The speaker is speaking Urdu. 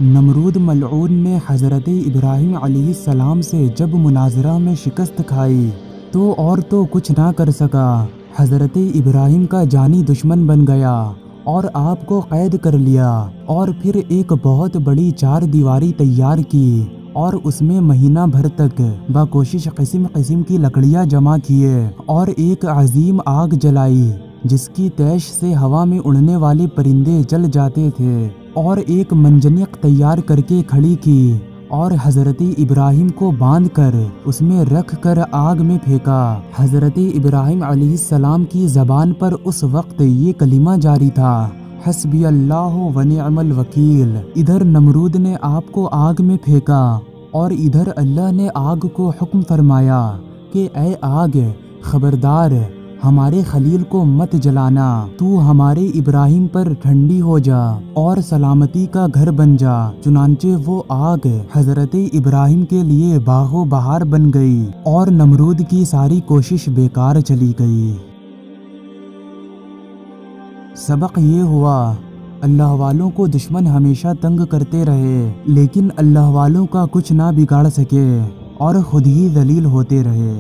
نمرود ملعون نے حضرت ابراہیم علیہ السلام سے جب مناظرہ میں شکست کھائی تو کچھ نہ کر سکا۔ حضرت ابراہیم کا جانی دشمن بن گیا اور آپ کو قید کر لیا، اور پھر ایک بہت بڑی 4 دیواری تیار کی اور اس میں مہینہ بھر تک بکوشش قسم قسم کی لکڑیاں جمع کیے اور ایک عظیم آگ جلائی جس کی تیش سے ہوا میں اڑنے والے پرندے جل جاتے تھے، اور ایک منجنیق تیار کر کے کھڑی کی اور حضرت ابراہیم کو باندھ کر اس میں رکھ کر آگ میں پھینکا۔ حضرت ابراہیم علیہ السلام کی زبان پر اس وقت یہ کلمہ جاری تھا، حسبی اللہ و نعم الوکیل۔ ادھر نمرود نے آپ کو آگ میں پھینکا اور ادھر اللہ نے آگ کو حکم فرمایا کہ اے آگ، خبردار، ہمارے خلیل کو مت جلانا، تو ہمارے ابراہیم پر ٹھنڈی ہو جا اور سلامتی کا گھر بن جا۔ چنانچہ وہ آگ حضرت ابراہیم کے لیے باغ و بہار بن گئی اور نمرود کی ساری کوشش بیکار چلی گئی۔ سبق یہ ہوا، اللہ والوں کو دشمن ہمیشہ تنگ کرتے رہے لیکن اللہ والوں کا کچھ نہ بگاڑ سکے اور خود ہی ذلیل ہوتے رہے۔